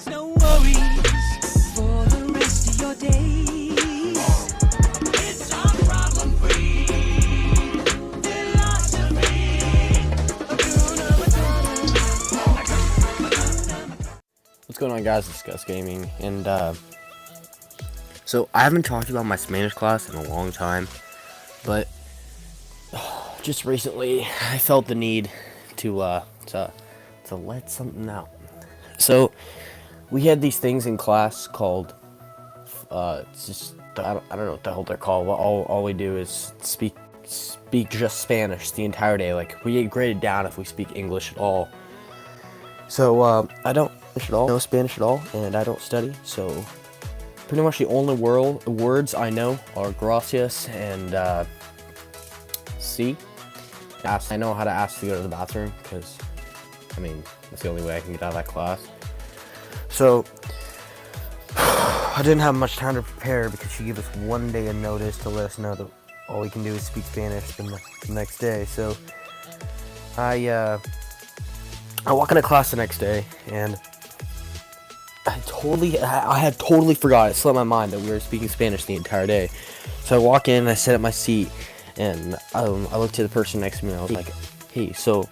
No worries for the rest of your days. It's our problem-free philosophy. What's going on, guys? It's Gus Gaming, and so I haven't talked about my Spanish class in a long time, but just recently I felt the need to let something out. So we had these things in class called it's just I don't know what the hell they're called. All we do is speak just Spanish the entire day. Like, we get graded down if we speak English at all. So I don't know Spanish at all, and I don't study. So pretty much the only words I know are gracias and sí. I know how to ask to go to the bathroom, because I mean, that's the only way I can get out of that class. So I didn't have much time to prepare, because she gave us 1 day of notice to let us know that all we can do is speak Spanish the next day. So I walk into class the next day, and I had totally forgot. It slipped my mind that we were speaking Spanish the entire day. So I walk in, and I sit at my seat, and I looked to the person next to me, and I was like, "Hey, so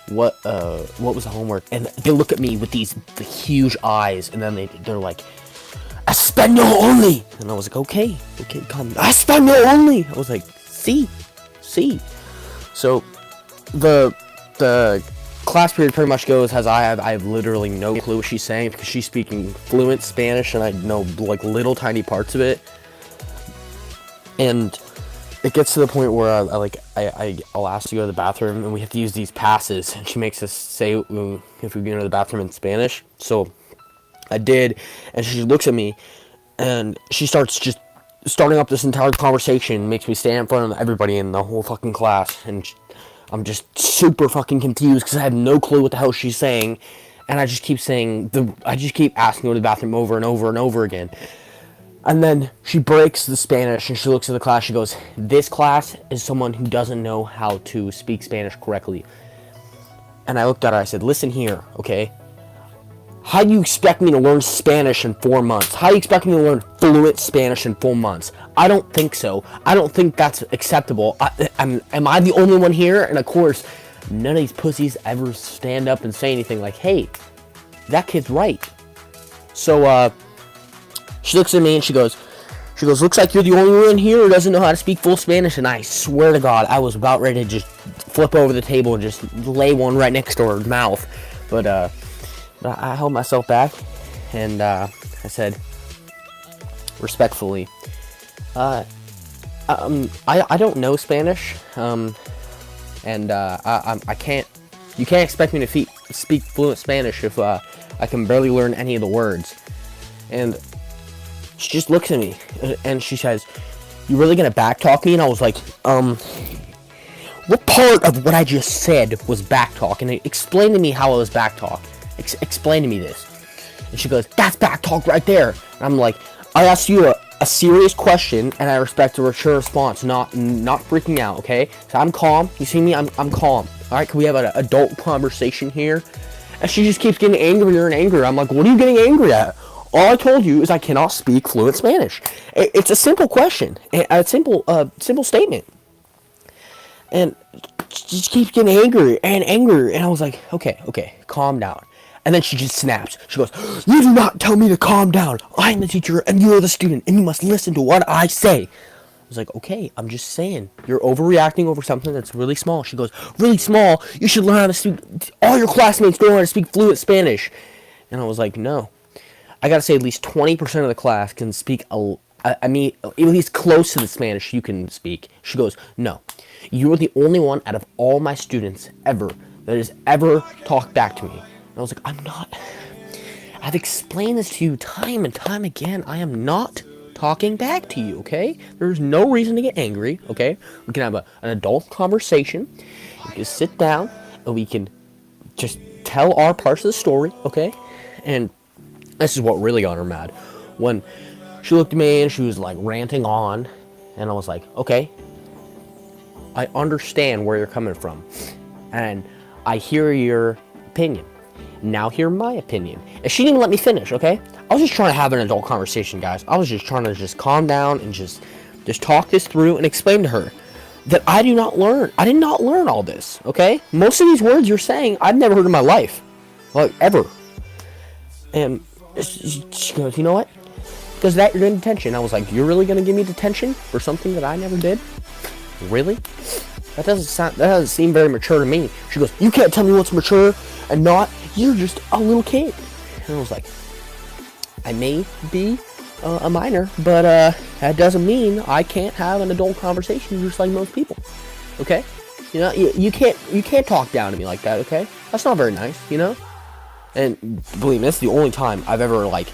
what was the homework?" And they look at me with these huge eyes, and then they're like, "Espanol only." And I was like, okay, calm down. "Espanol only." I was like, sí. So the class period pretty much goes as I have literally no clue what she's saying, because she's speaking fluent Spanish and I know like little tiny parts of it. And it gets to the point where I'll ask to go to the bathroom, and we have to use these passes, and she makes us say if we go to the bathroom in Spanish. So I did, and she looks at me, and she starts just starting up this entire conversation, makes me stand in front of everybody in the whole fucking class, and I'm just super fucking confused, because I have no clue what the hell she's saying, and I just keep asking to go to the bathroom over and over and over again. And then she breaks the Spanish, and she looks at the class. She goes, "This class is someone who doesn't know how to speak Spanish correctly." And I looked at her. I said, "Listen here, okay? How do you expect me to learn Spanish in 4 months? How do you expect me to learn fluent Spanish in 4 months? I don't think so. I don't think that's acceptable. Am I the only one here?" And of course, none of these pussies ever stand up and say anything like, "Hey, that kid's right." So, she looks at me and she goes, "Looks like you're the only one here who doesn't know how to speak full Spanish." And I swear to God, I was about ready to just flip over the table and just lay one right next to her mouth. But I held myself back, and I said, respectfully, I don't know Spanish, and I can't. You can't expect me to speak fluent Spanish if I can barely learn any of the words." And she just looks at me, and she says, "You really gonna backtalk me?" And I was like, what part of what I just said was backtalk? And explain to me how it was backtalk. Explain to me this. And she goes, "That's backtalk right there." And I'm like, "I asked you a serious question, and I expect a mature response, not freaking out, okay? So I'm calm. You see me? I'm calm. All right, can we have an adult conversation here?" And she just keeps getting angrier and angrier. I'm like, "What are you getting angry at? All I told you is I cannot speak fluent Spanish." It's a simple question, a simple statement. And she just keeps getting angrier and angrier, and I was like, okay, calm down. And then she just snaps. She goes, "You do not tell me to calm down. I'm the teacher, and you're the student, and you must listen to what I say." I was like, "Okay, I'm just saying. You're overreacting over something that's really small." She goes, "Really small? You should learn how to speak. All your classmates know how to speak fluent Spanish." And I was like, "No. I gotta say at least 20% of the class can speak, at least close to the Spanish you can speak." She goes, "No. You're the only one out of all my students ever that has ever talked back to me." And I was like, "I'm not. I've explained this to you time and time again. I am not talking back to you, okay? There's no reason to get angry, okay? We can have an adult conversation. We can sit down, and we can just tell our parts of the story, okay?" And this is what really got her mad. When she looked at me and she was like ranting on, and I was like, "Okay, I understand where you're coming from, and I hear your opinion, Now hear my opinion. And she didn't even let me finish, okay? I was just trying to have an adult conversation, guys. I was just trying to just calm down and just talk this through and explain to her that I did not learn all this, okay? Most of these words you're saying, I've never heard in my life. Like, ever. And she goes, you know what? Because that you're in detention. I was like, you're really going to give me detention for something that I never did? Really? That doesn't seem very mature to me. She goes, you can't tell me what's mature and not. You're just a little kid. And I was like, I may be a minor, but that doesn't mean I can't have an adult conversation just like most people. Okay? You know, you can't talk down to me like that, okay? That's not very nice, you know? And believe me, that's the only time I've ever, like,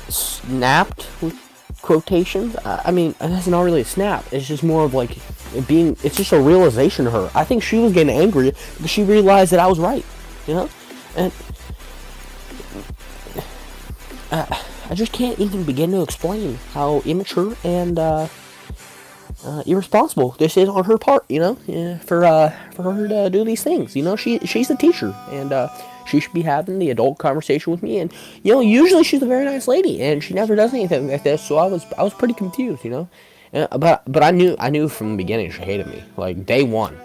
snapped with quotations. I mean, that's not really a snap. It's just more of, like, it's just a realization to her. I think she was getting angry because she realized that I was right, you know? And I just can't even begin to explain how immature and irresponsible this is on her part, you know, for her to do these things. You know, she's a teacher, and she should be having the adult conversation with me. And you know, usually she's a very nice lady, and she never does anything like this. So I was pretty confused, you know. But I knew from the beginning she hated me. Like day one,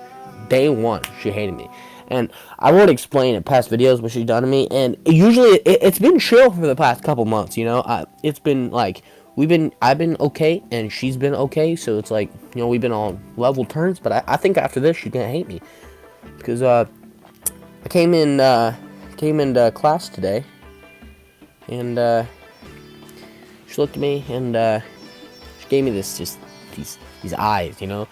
she hated me. And I won't explain in past videos what she's done to me. And usually it's been chill for the past couple months, you know. It's been like I've been okay and she's been okay. So it's like, you know, we've been on level terms. But I think after this she's gonna hate me because I came into class today and she looked at me and she gave me these eyes, you know,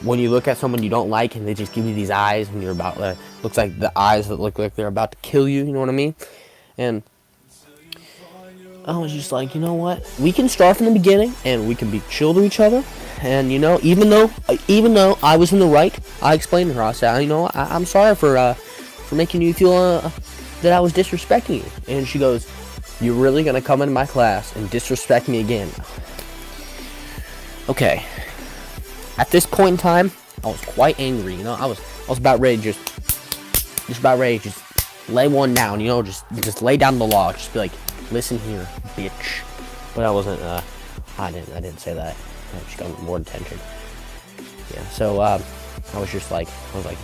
when you look at someone you don't like and they just give you these eyes when you're about looks like the eyes that look like they're about to kill you, you know what I mean? And I was just like, you know what, we can start from the beginning and we can be chill to each other. And you know, even though I was in the right, I explained to her, I said, you know, I'm sorry for making you feel that I was disrespecting you. And she goes, you're really gonna come into my class and disrespect me again? Okay. At this point in time, I was quite angry, you know. I was about ready to just lay one down, you know, just lay down the law, just be like, listen here, bitch. But I wasn't. I didn't say that. I just got more attention. Yeah. So I was like,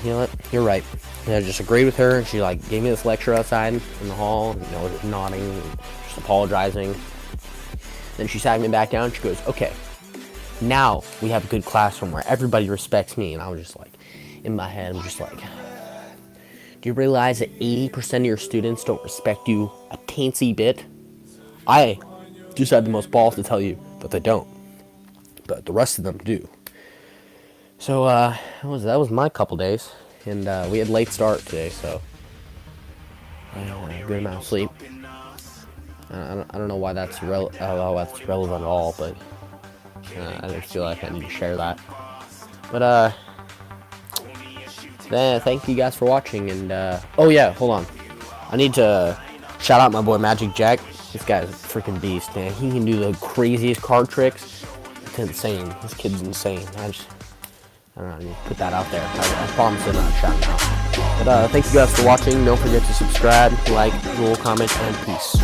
you know what, you're right. And I just agreed with her, and she like gave me this lecture outside in the hall, you know, just nodding, just apologizing. Then she sat me back down. And she goes, okay. Now we have a good classroom where everybody respects me. And I was just like, in my head, I'm just like, do you realize that 80% of your students don't respect you a teensy bit? I just had the most balls to tell you that they don't, but the rest of them do. So that was my couple days, and we had late start today, so I had a good amount of sleep. I don't know why that's relevant at all, but I just feel like I need to share that. But thank you guys for watching, and oh yeah, hold on, I need to shout out my boy Magic Jack. This guy's a freaking beast, man. He can do the craziest card tricks. It's insane. This kid's insane. I don't know, I need to put that out there. I promise I'm not shouting out. But thank you guys for watching. Don't forget to subscribe, like, comment, and peace.